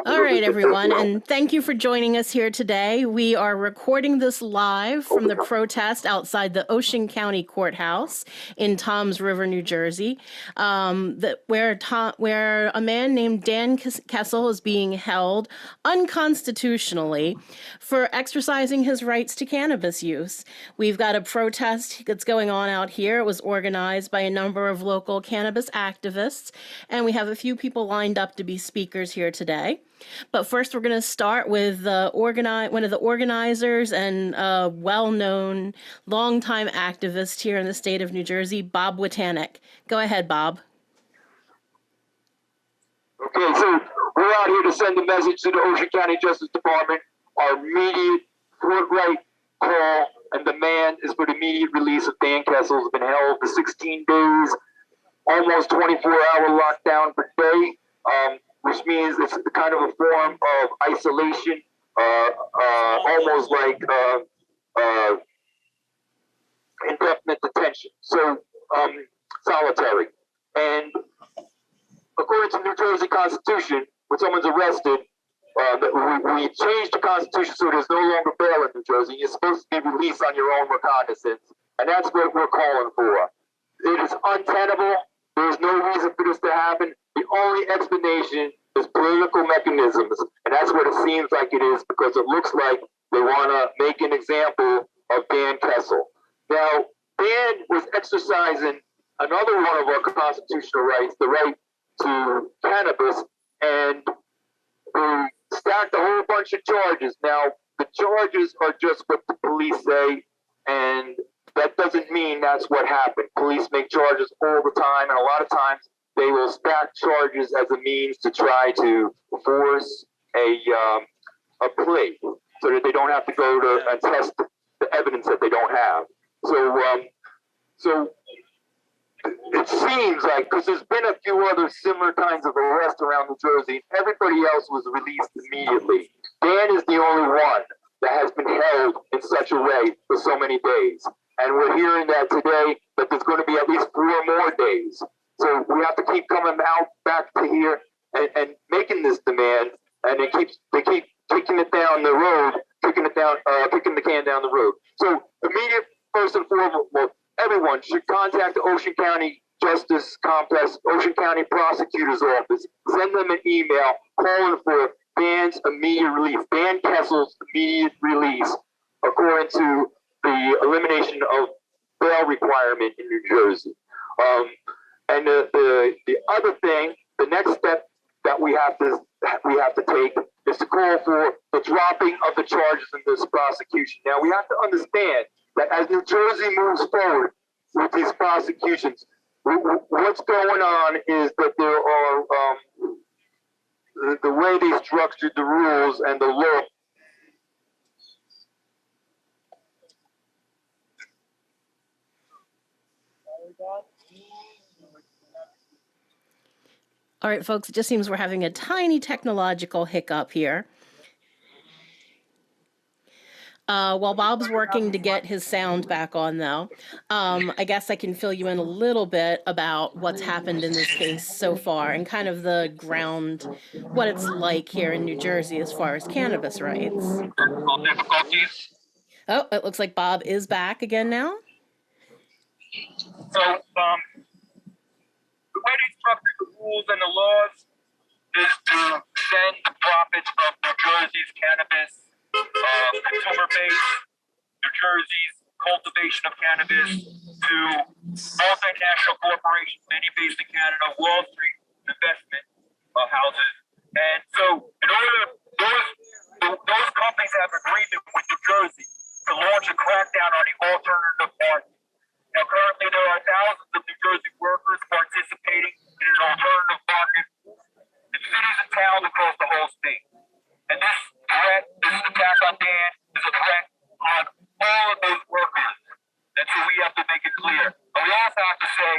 All right, everyone, and thank you for joining us here today. We are recording this live from the protest outside the Ocean County Courthouse in Toms River, New Jersey, where a man named Dan Kessel is being held unconstitutionally for exercising his rights to cannabis use. We've got a protest that's going on out here. It was organized by a number of local cannabis activists, and we have a few people lined up to be speakers here today. But first, we're going to start with one of the organizers and well-known, longtime activist here in the state of New Jersey, Bob Witanek. Go ahead, Bob. Okay, so we're out here to send a message to the Ocean County Justice Department. Our immediate forthright call and demand is for the immediate release of Dan Kessel, who's been held for 16 days, almost 24-hour lockdown per day. Which means it's kind of a form of isolation, almost like indefinite detention, so solitary. And according to New Jersey Constitution, when someone's arrested, we changed the Constitution so there's no longer bail in New Jersey. You're supposed to be released on your own recognizance, and that's what we're calling for. It is untenable. There's no reason for this to happen. The only explanation is political mechanisms, and that's what it seems like it is, because it looks like they want to make an example of Dan Kessel. Now, Dan was exercising another one of our constitutional rights, the right to cannabis, and they stacked a whole bunch of charges. Now, the charges are just what the police say, and that doesn't mean that's what happened. Police make charges all the time, and a lot of times they will stack charges as a means to try to force a plea so that they don't have to go to and test the evidence that they don't have. So it seems like, because there's been a few other similar kinds of arrests around New Jersey, everybody else was released immediately. Dan is the only one that has been held in such a way for so many days. And we're hearing that today that there's going to be at least 4 more days. So we have to keep coming out back to here and making this demand, and they keep kicking it down the road, kicking the can down the road. So immediate, first and foremost, everyone should contact the Ocean County Justice Complex, Ocean County Prosecutor's Office, send them an email calling for Dan's immediate release, Dan Kessel's immediate release, according to the elimination of bail requirement in New Jersey. And the other thing, the next step that we have to take is to call for the dropping of the charges in this prosecution. Now, we have to understand that as New Jersey moves forward with these prosecutions, what's going on is that there are the way they structured the rules and the law. All right, folks, it just seems we're having a tiny technological hiccup here. While Bob's working to get his sound back on, though, I guess I can fill you in a little bit about what's happened in this case so far and kind of the ground, what it's like here in New Jersey as far as cannabis rights. Difficulties. Oh, it looks like Bob is back again now. So, the way they structure the rules and the laws is to send the profits from New Jersey's cannabis consumer base, New Jersey's cultivation of cannabis, to multinational corporations, many based in Canada, Wall Street investment houses. And so, in order, those companies have agreement with New Jersey to launch a crackdown on the alternative market. Now, currently, there are thousands of New Jersey workers participating in an alternative market in cities and towns across the whole state. And this attack on Dan is a threat on all of those workers. And so we have to make it clear. And we also have to say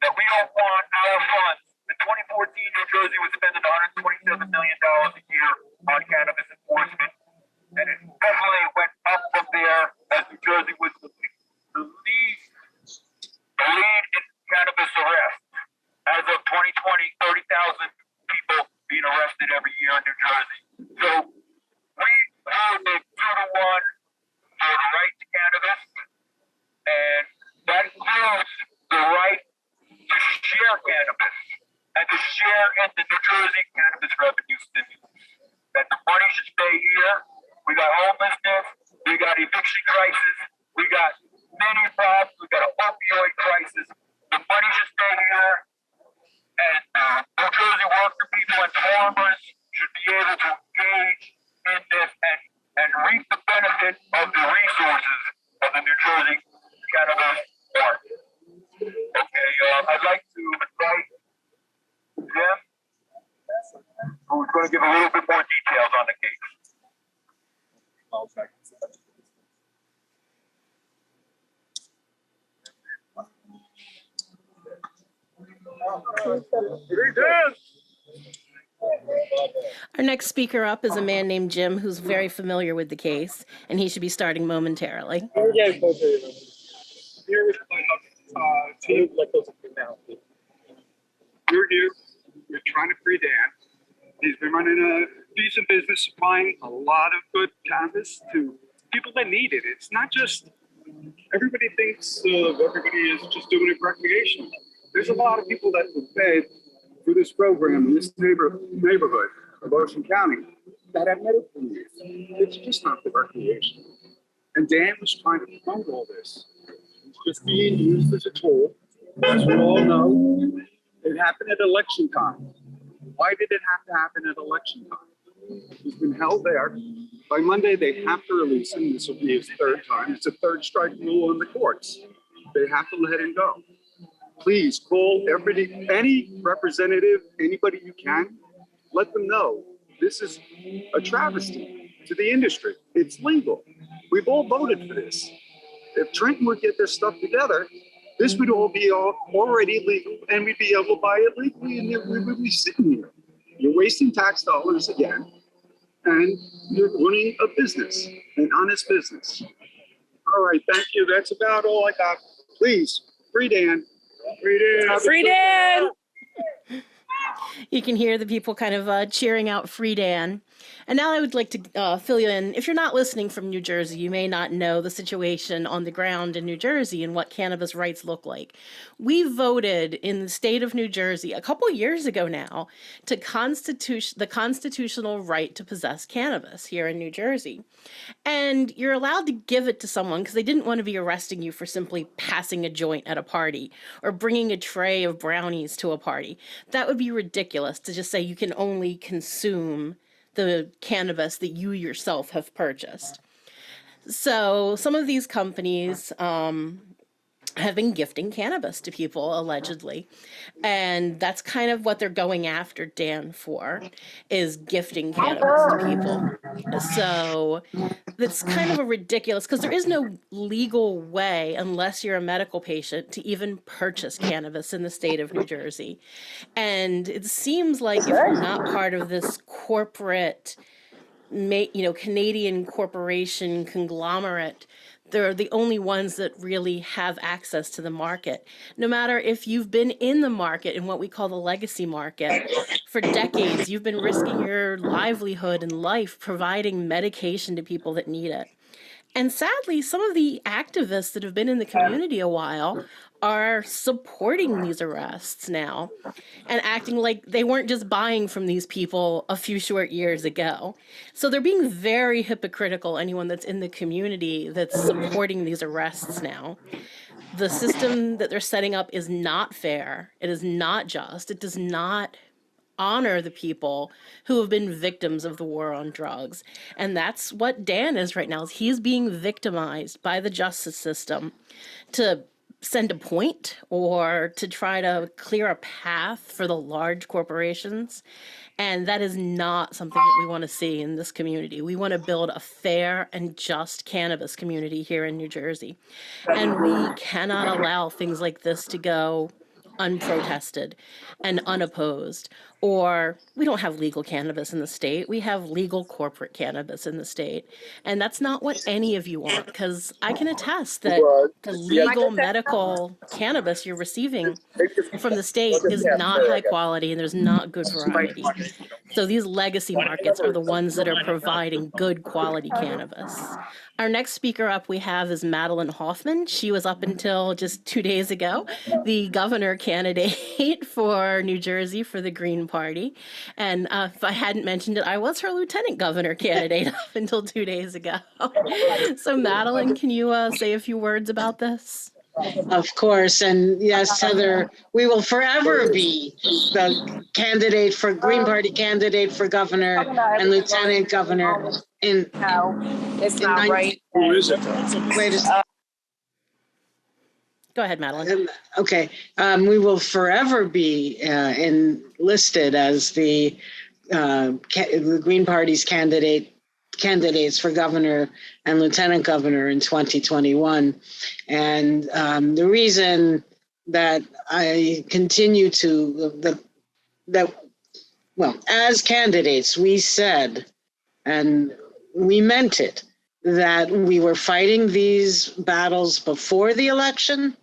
that we don't want our funds. In 2014, New Jersey was spending $127 million a year on cannabis enforcement. And it definitely went up from there as New Jersey was the lead in cannabis arrests. As of 2020, 30,000 people being arrested arrested every year in New Jersey. So we hold a 2-to-1 for the right to cannabis, and that includes the right to share cannabis and to share in the New Jersey cannabis revenue stimulus. That the money should stay here. We got homelessness, we got eviction crisis, we got many problems, we got an opioid crisis. The money should stay here, and New Jersey worker people and farmers should be able to engage in this and reap the benefit of the resources of the New Jersey cannabis market. Okay, I'd like to invite Jim, who's going to give a little bit more details on the case. Our next speaker up is a man named Jim who's very familiar with the case, and he should be starting momentarily. Here with my team. We're here. We're trying to free Dan. He's been running a decent business, supplying a lot of good cannabis to people that need it. It's not just everybody thinks everybody is just doing it recreational. There's a lot of people that were fed through this program in this neighborhood of Ocean County that have medical needs. It's just not the recreation. And Dan was trying to promote all this. It's just being used as a tool. As we all know, it happened at election time. Why did it have to happen at election time? He's been held there. By Monday, they have to release him. This will be his third time. It's a third strike rule in the courts. They have to let him go. Please call everybody, any representative, anybody you can, let them know this is a travesty to the industry. It's legal. We've all voted for this. If Trenton would get their stuff together, this would all be already legal, and we'd be able to buy it legally, and we would be sitting here. You're wasting tax dollars again, and you're running a business, an honest business. All right, thank you. That's about all I got. Please, free Dan. Free Dan. Free Dan. You can hear the people kind of cheering out Free Dan. And now I would like to fill you in. If you're not listening from New Jersey, you may not know the situation on the ground in New Jersey and what cannabis rights look like. We voted in the state of New Jersey a couple years ago now to the constitutional right to possess cannabis here in New Jersey. And you're allowed to give it to someone because they didn't want to be arresting you for simply passing a joint at a party or bringing a tray of brownies to a party. That would be ridiculous to just say you can only consume the cannabis that you yourself have purchased. So some of these companies have been gifting cannabis to people, allegedly. And that's kind of what they're going after Dan for, is gifting cannabis to people. So that's kind of a ridiculous, because there is no legal way, unless you're a medical patient, to even purchase cannabis in the state of New Jersey. And it seems like if you're not part of this corporate, Canadian corporation conglomerate, they're the only ones that really have access to the market. No matter if you've been in the market, in what we call the legacy market, for decades, you've been risking your livelihood and life providing medication to people that need it. And sadly, some of the activists that have been in the community a while are supporting these arrests now and acting like they weren't just buying from these people a few short years ago. So they're being very hypocritical, anyone that's in the community that's supporting these arrests now. The system that they're setting up is not fair. It is not just. It does not honor the people who have been victims of the war on drugs. And that's what Dan is right now. He's being victimized by the justice system to send a point or to try to clear a path for the large corporations. And that is not something that we want to see in this community. We want to build a fair and just cannabis community here in New Jersey. And we cannot allow things like this to go unprotested and unopposed, Or we don't have legal cannabis in the state. We have legal corporate cannabis in the state. And that's not what any of you want, because I can attest that the legal medical cannabis you're receiving from the state is not high quality and there's not good variety. So these legacy markets are the ones that are providing good quality cannabis. Our next speaker up we have is Madelyn Hoffman. She was up until just 2 days ago the governor candidate for New Jersey for the Green Party. And if I hadn't mentioned it, I was her lieutenant governor candidate up until 2 days ago. So Madelyn, can you say a few words about this? Of course. And yes, Heather, we will forever be the candidate for Green Party candidate for governor and lieutenant governor in. No, it's not right. Who is it? Wait a second. Go ahead, Madelyn. Okay. We will forever be enlisted as the Green Party's candidates for governor and lieutenant governor in 2021. And the reason that I continue to, as candidates, we said, and we meant it, that we were fighting these battles before the election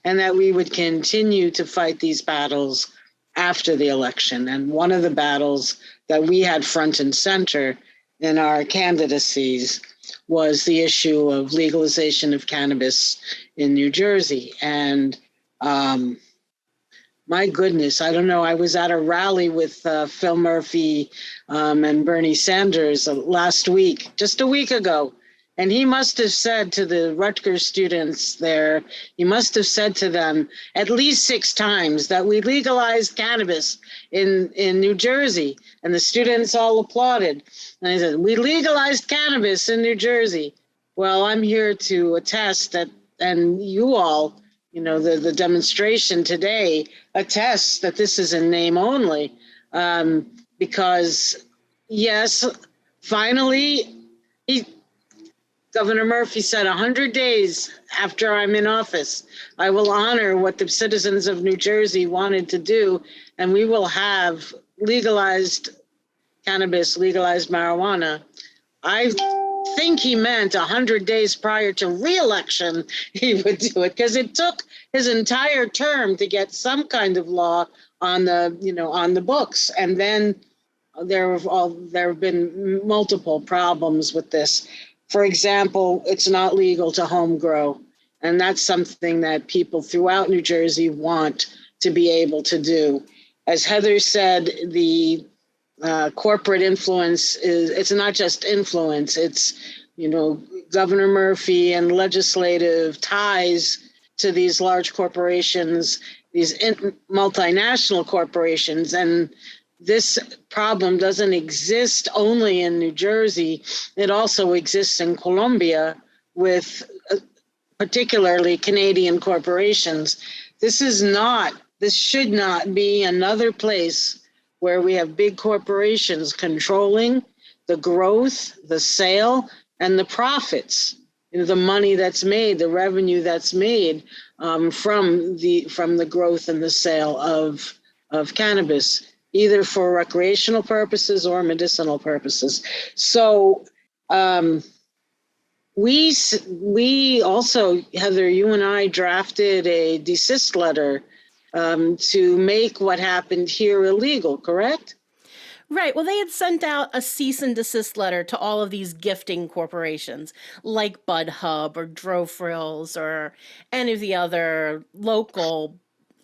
and that we would continue to fight these battles after the election. And one of the battles that we had front and center in our candidacies was the issue of legalization of cannabis in New Jersey. And my goodness, I don't know, I was at a rally with Phil Murphy and Bernie Sanders last week, just a week ago. And he must have said to the Rutgers students there, he must have said to them at least 6 times that we legalized cannabis in New Jersey. And the students all applauded. And he said, we legalized cannabis in New Jersey. Well, I'm here to attest that, and you all, you know, the demonstration today attests that this is in name only. Because yes, finally, Governor Murphy said 100 days after I'm in office, I will honor what the citizens of New Jersey wanted to do, and we will have legalized cannabis, legalized marijuana. I think he meant 100 days prior to re-election he would do it, because it took his entire term to get some kind of law on the books, and then there have been multiple problems with this. For example, it's not legal to home grow. And that's something that people throughout New Jersey want to be able to do. As Heather said, the corporate influence it's not just influence, it's, Governor Murphy and legislative ties to these large corporations, these multinational corporations. And this problem doesn't exist only in New Jersey. It also exists in Colombia with particularly Canadian corporations. This should not be another place where we have big corporations controlling the growth, the sale, and the profits, the money that's made, the revenue that's made from the growth and the sale of cannabis, either for recreational purposes or medicinal purposes. So we also, Heather, you and I drafted a desist letter to make what happened here illegal, correct? Right. Well, they had sent out a cease and desist letter to all of these gifting corporations like Bud Hub or Dro Frills or any of the other local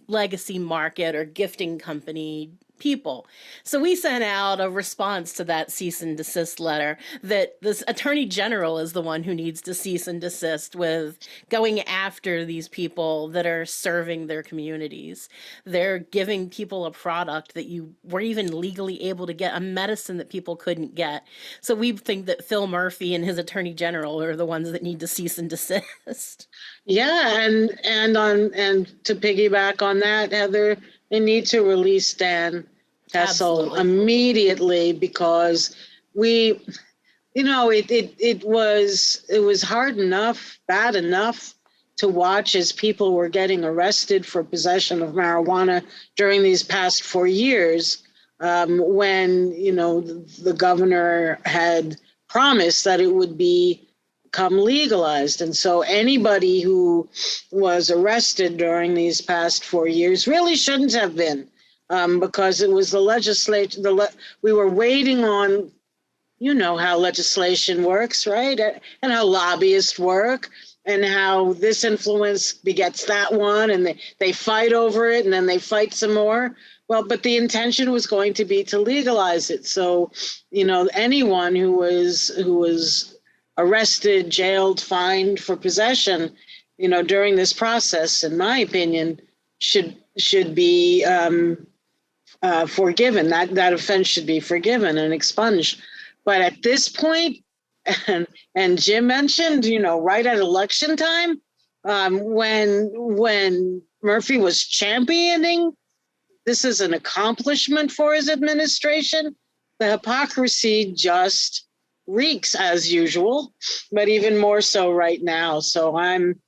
legacy market or gifting company people. So we sent out a response to that cease and desist letter that this attorney general is the one who needs to cease and desist with going after these people that are serving their communities. They're giving people a product that you were even legally able to get, a medicine that people couldn't get. So we think that Phil Murphy and his attorney general are the ones that need to cease and desist. Yeah, and to piggyback on that, Heather, they need to release Dan Kessel immediately, because it was hard enough, bad enough to watch as people were getting arrested for possession of marijuana during these past 4 years. when, the governor had promised that it would become legalized. And so anybody who was arrested during these past 4 years really shouldn't have been, because it was the legislature, we were waiting on, how legislation works, right? And how lobbyists work, and how this influence begets that one, and they fight over it, and then they fight some more. Well, but the intention was going to be to legalize it. So, anyone who was arrested, jailed, fined for possession, during this process, in my opinion, should be forgiven. That offense should be forgiven and expunged. But at this point, and Jim mentioned, right at election time, when Murphy was championing this is an accomplishment for his administration, the hypocrisy just reeks as usual, but even more so right now. So I'm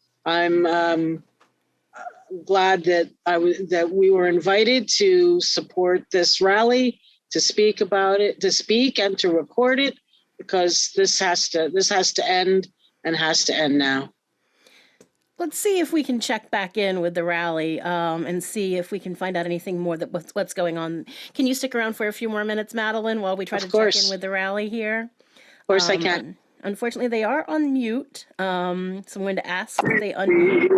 glad that we were invited to support this rally, to speak about it, to speak and to record it, because this has to end, and has to end now. Let's see if we can check back in with the rally and see if we can find out anything more what's going on. Can you stick around for a few more minutes, Madelyn, while we try to check in with the rally here? Of course I can. Unfortunately, they are on mute, so I'm going to ask if they unmute.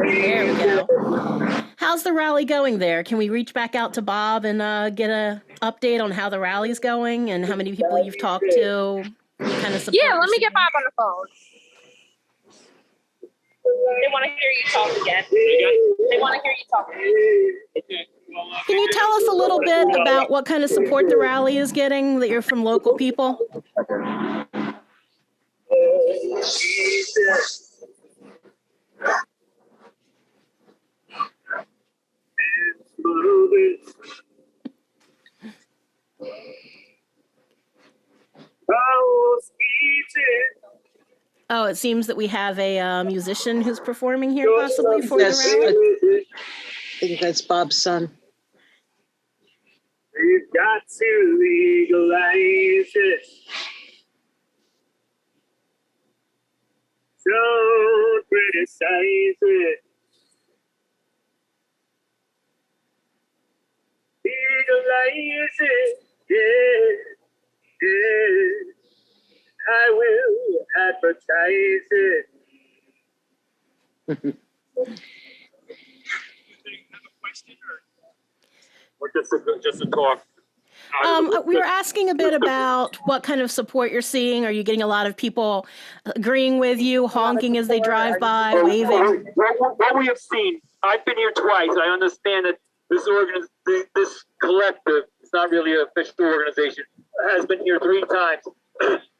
There we go. How's the rally going there? Can we reach back out to Bob and get an update on how the rally's going and how many people you've talked to? Kind of support. Yeah, let me get Bob on the phone. They want to hear you talk again. They want to hear you talk again. Can you tell us a little bit about what kind of support the rally is getting, that you're from local people? Oh, it seems that we have a musician who's performing here, possibly, for the rally. I think that's Bob's son. We've got to legalize it. Don't criticize it. Legalize it, yeah, yeah. I will advertise it. Or just a talk? We were asking a bit about what kind of support you're seeing. Are you getting a lot of people agreeing with you, honking as they drive by, waving? What we have seen, I've been here twice. I understand that this collective, it's not really an official organization, has been here 3 times.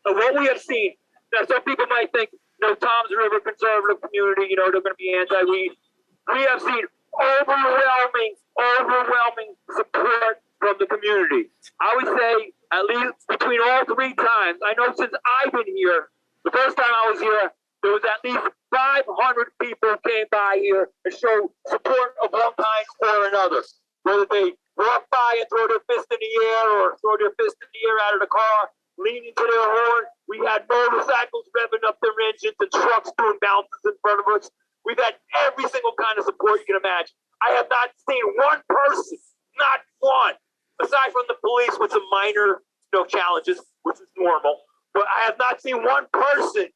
What we have seen, now some people might think, Tom's River conservative community, they're going to be anti-weed. We have seen overwhelming support from the community. I would say at least between all 3 times, I know since I've been here, the first time I was here, there was at least 500 people who came by here and showed support of one kind or another. Whether they walk by and throw their fist in the air or throw their fist in the air out of the car, leaning to their horn. We had motorcycles revving up their engines and trucks doing bounces in front of us. We've had every single kind of support you can imagine. I have not seen one person, not one, aside from the police with some minor challenges, which is normal, but I have not seen one person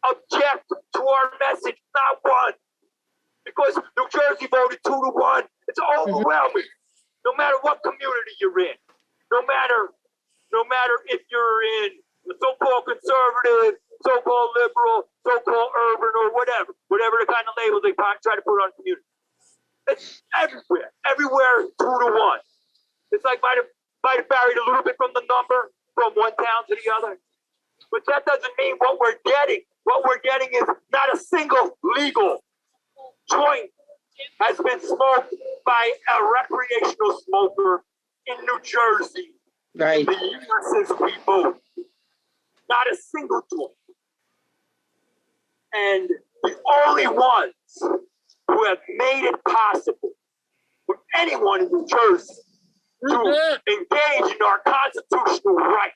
object to our message, not one. Because New Jersey voted 2-1. It's overwhelming. No matter what community you're in, no matter if you're in the so-called conservative, so-called liberal, so-called urban, or whatever the kind of label they try to put on community. It's everywhere 2-1. It's like might have varied a little bit from the number from one town to the other. But that doesn't mean what we're getting. What we're getting is not a single legal joint has been smoked by a recreational smoker in New Jersey. Right. In the years since we voted. Not a single joint. And the only ones who have made it possible for anyone in New Jersey to engage in our constitutional right.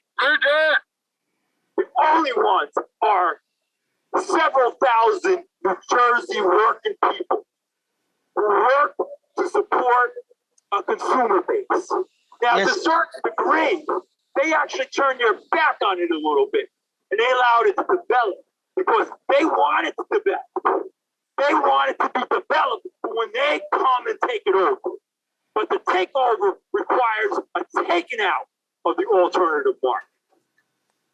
The only ones are several thousand New Jersey working people who work to support a consumer base. Now, to a certain degree, they actually turned their back on it a little bit, and they allowed it to develop because they want it to develop. They want it to be developed when they come and take it over. But the takeover requires a taking out of the alternative market.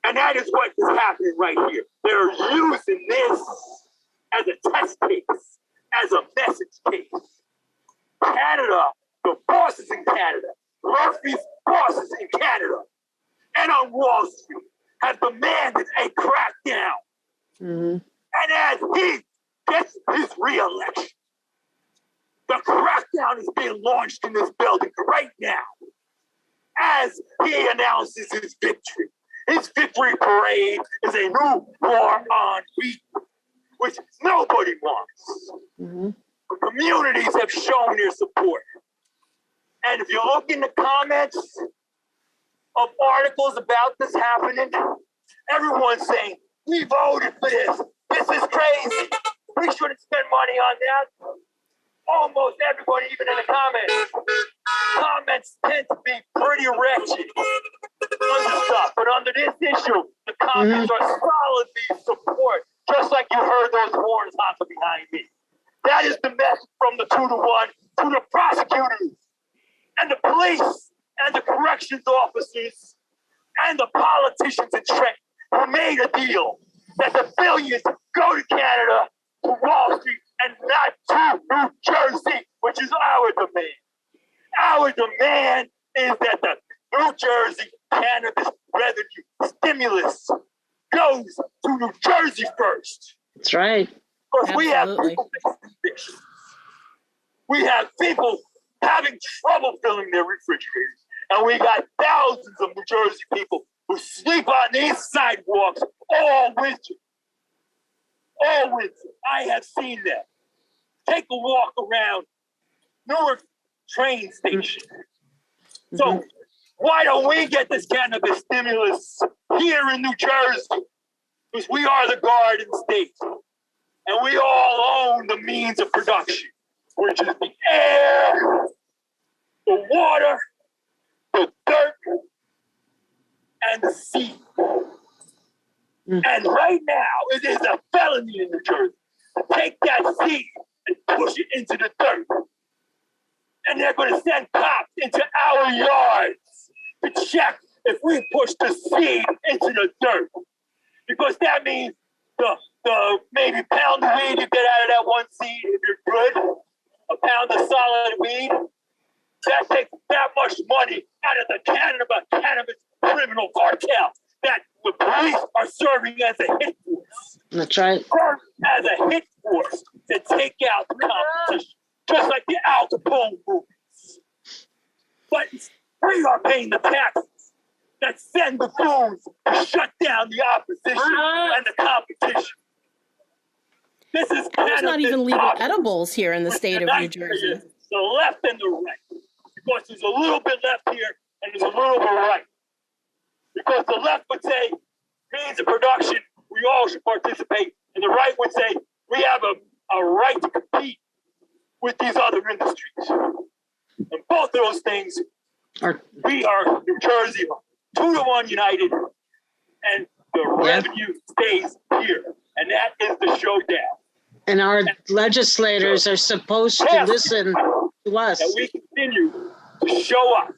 And that is what is happening right here. They're using this as a test case, as a message case. Canada, the bosses in Canada, Murphy's bosses in Canada, and on Wall Street have demanded a crackdown. And as he gets his re-election, the crackdown is being launched in this building right now as he announces his victory. His victory parade is a new war on weed, which nobody wants. The communities have shown their support. And if you look in the comments of articles about this happening, everyone's saying, we voted for this. This is crazy. We shouldn't spend money on that. Almost everybody, even in the comments tend to be pretty wretched on the stuff. But under this issue, the comments are solidly support, just like you heard those horns honking behind me. That is the message from the 2-to-1 to the prosecutors and the police and the corrections officers and the politicians in Trenton who made a deal that the billions go to Canada, to Wall Street, and not to New Jersey, which is our demand. Our demand is that the New Jersey cannabis revenue stimulus goes to New Jersey first. That's right. Because we have people facing evictions. We have people having trouble filling their refrigerators. And we got thousands of New Jersey people who sleep on these sidewalks all winter. All winter. I have seen that. Take a walk around Newark train station. So why don't we get this cannabis stimulus here in New Jersey? Because we are the garden state. And we all own the means of production, which is the air, the water, the dirt, and the sea. And right now, it is a felony in New Jersey to take that seed and push it into the dirt. And they're going to send cops into our yards to check if we push the seed into the dirt. Because that means the maybe pound of weed you get out of that one seed, if you're good, a pound of solid weed, that takes that much money out of the cannabis criminal cartel that the police are serving as a hit force. That's right. As a hit force to take out the competition, just like the Al Capone movies. But we are paying the taxes that send the fools to shut down the opposition and the competition. This is There's not even legal edibles here in the state of New Jersey. The left and the right. Because there's a little bit left here and there's a little bit right. Because the left would say, means of production, we all should participate. And the right would say, we have a right to compete with these other industries. And both of those things, we are New Jersey, 2-to-1 united, and the revenue stays here. And that is the showdown. And our legislators are supposed to listen to us. That we continue to show up,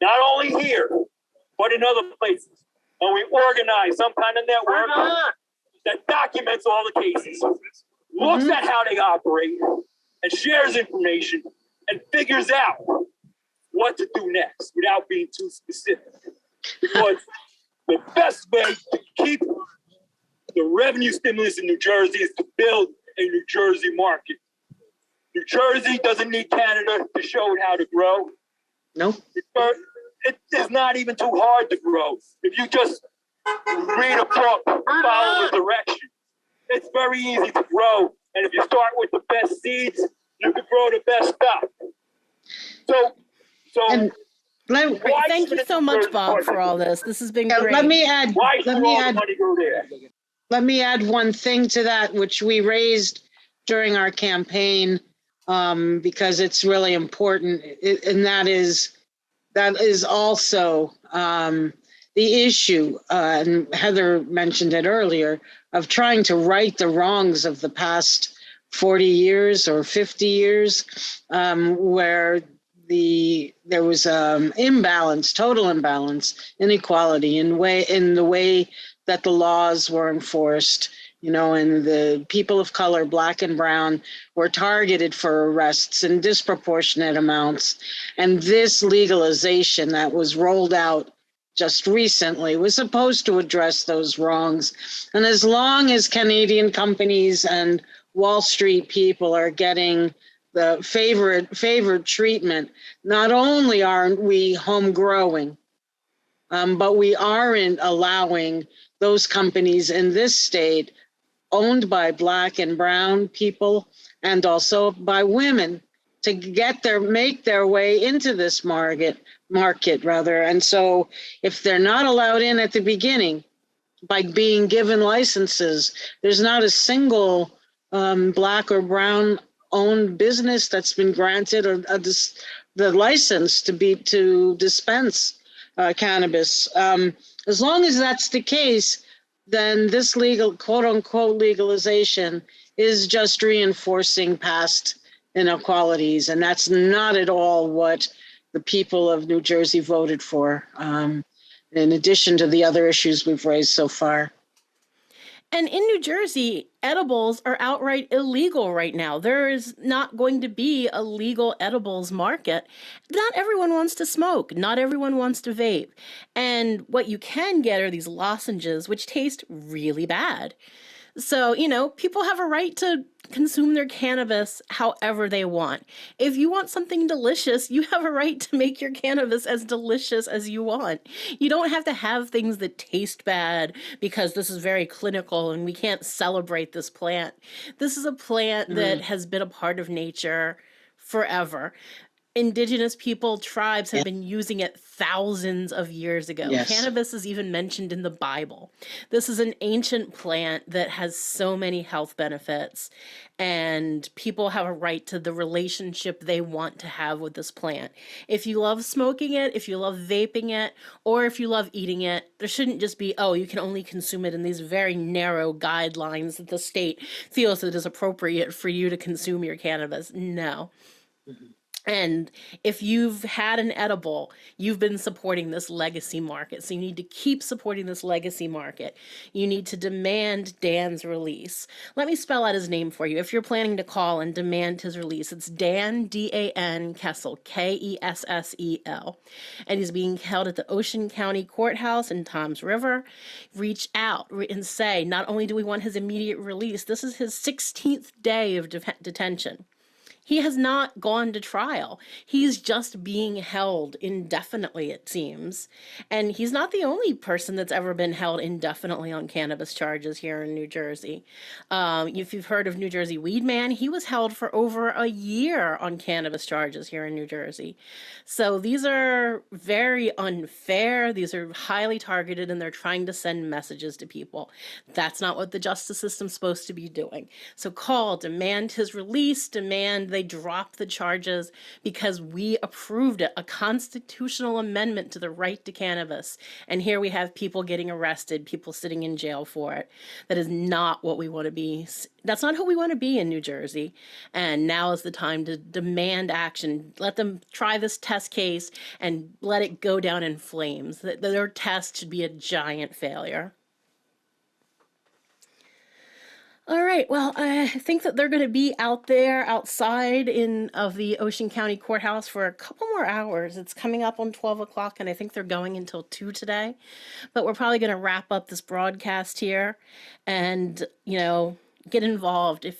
not only here, but in other places. And we organize some kind of network that documents all the cases, looks at how they operate, and shares information, and figures out what to do next without being too specific. Because the best way to keep the revenue stimulus in New Jersey is to build a New Jersey market. New Jersey doesn't need Canada to show it how to grow. Nope. It is not even too hard to grow. If you just read a book, follow the directions, it's very easy to grow. And if you start with the best seeds, you can grow the best stuff. So Let, Great. Thank you so much, Bob, for all this. This has been great. let me add, Why let should me all the add, money go there? let me add one thing to that, which we raised during our campaign, because it's really important, and that is also the issue, and Heather mentioned it earlier, of trying to right the wrongs of the past 40 years or 50 years, where there was imbalance, total imbalance, inequality in the way that the laws were enforced, and the people of color, Black and brown, were targeted for arrests in disproportionate amounts. And this legalization that was rolled out just recently was supposed to address those wrongs. And as long as Canadian companies and Wall Street people are getting the favored treatment, not only aren't we home growing, but we aren't allowing those companies in this state owned by Black and brown people and also by women to make their way into this market. And so if they're not allowed in at the beginning by being given licenses, there's not a single Black or brown owned business that's been granted the license to dispense cannabis. As long as that's the case, then this legal, quote unquote, legalization is just reinforcing past inequalities. And that's not at all what the people of New Jersey voted for, in addition to the other issues we've raised so far. And in New Jersey, edibles are outright illegal right now. There is not going to be a legal edibles market. Not everyone wants to smoke. Not everyone wants to vape. And what you can get are these lozenges, which taste really bad. So, people have a right to consume their cannabis however they want. If you want something delicious, you have a right to make your cannabis as delicious as you want. You don't have to have things that taste bad because this is very clinical and we can't celebrate this plant. This is a plant that has been a part of nature forever. Indigenous people, tribes have been using it thousands of years ago. Yes. Cannabis is even mentioned in the Bible. This is an ancient plant that has so many health benefits, and people have a right to the relationship they want to have with this plant. If you love smoking it, if you love vaping it, or if you love eating it, there shouldn't just be, you can only consume it in these very narrow guidelines that the state feels it is appropriate for you to consume your cannabis. No. And if you've had an edible, you've been supporting this legacy market. So you need to keep supporting this legacy market. You need to demand Dan's release. Let me spell out his name for you. If you're planning to call and demand his release, it's Dan, D-A-N, Kessel, K-E-S-S-E-L. And he's being held at the Ocean County Courthouse in Toms River. Reach out and say, not only do we want his immediate release, this is his 16th day of detention. He has not gone to trial. He's just being held indefinitely, it seems. And he's not the only person that's ever been held indefinitely on cannabis charges here in New Jersey. If you've heard of New Jersey Weed Man, he was held for over a year on cannabis charges here in New Jersey. So these are very unfair. These are highly targeted, and they're trying to send messages to people. That's not what the justice system's supposed to be doing. So call, demand his release, demand they drop the charges, because we approved it, a constitutional amendment to the right to cannabis. And here we have people getting arrested, people sitting in jail for it. That is not what we want to be. That's not who we want to be in New Jersey. And now is the time to demand action. Let them try this test case and let it go down in flames. Their test should be a giant failure. All right, well, I think that they're going to be out there outside of the Ocean County Courthouse for a couple more hours. It's coming up on 12 o'clock, and I think they're going until 2 today. But we're probably going to wrap up this broadcast here and, get involved.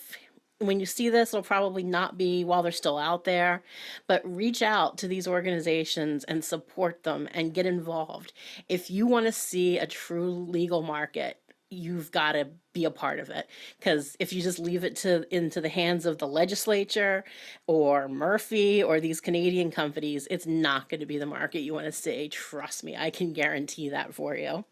When you see this, it'll probably not be while they're still out there, but reach out to these organizations and support them and get involved. If you want to see a true legal market, you've got to be a part of it, because if you just leave it into the hands of the legislature or Murphy or these Canadian companies, it's not going to be the market you want to see. Trust me, I can guarantee that for you.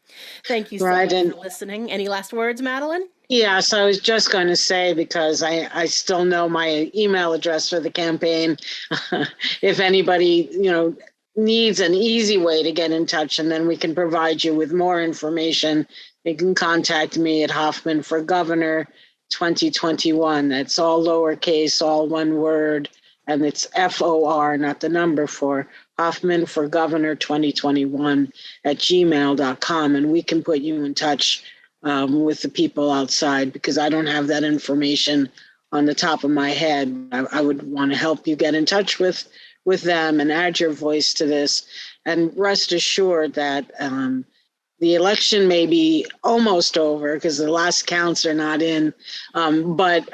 Thank you so Right, much and for listening. Any last words, Madelyn? yes, I was just going to say, because I still know my email address for the campaign. If anybody, needs an easy way to get in touch, and then we can provide you with more information, you can contact me at Hoffman for Governor 2021. That's all lowercase, all one word, and it's FOR, not the number for Hoffman for Governor 2021 at gmail.com. And we can put you in touch with the people outside, because I don't have that information on the top of my head. I would want to help you get in touch with them and add your voice to this. And rest assured that the election may be almost over, because the last counts are not in, but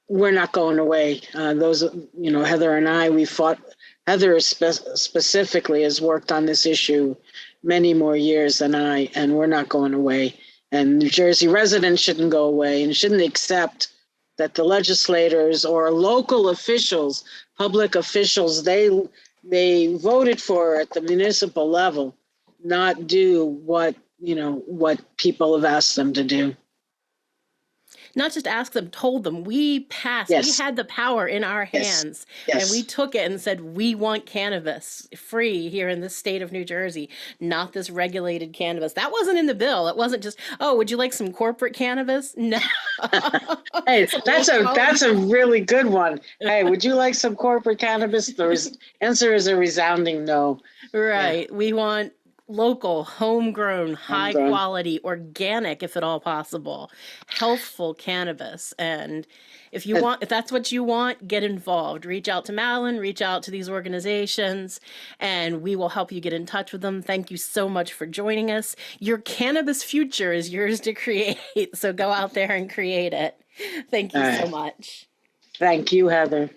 we're not going away. Heather and I, we fought. Heather specifically has worked on this issue many more years than I, and we're not going away. And New Jersey residents shouldn't go away and shouldn't accept that the legislators or local officials, public officials, they voted for at the municipal level, not do what people have asked them to do. Not just ask them, told them. We passed. Yes. We had the power in our hands. Yes. And we took it and said, we want cannabis free here in the state of New Jersey, not this regulated cannabis. That wasn't in the bill. It wasn't just, oh, would you like some corporate cannabis? No. Hey, that's a really good one. Hey, would you like some corporate cannabis? The answer is a resounding no. Right. Yeah. We want local, homegrown, high quality, organic, if at all possible, healthful cannabis. And if that's what you want, get involved. Reach out to Madelyn, reach out to these organizations, and we will help you get in touch with them. Thank you so much for joining us. Your cannabis future is yours to create. So go out there and create it. Thank you so much. Thank you, Heather.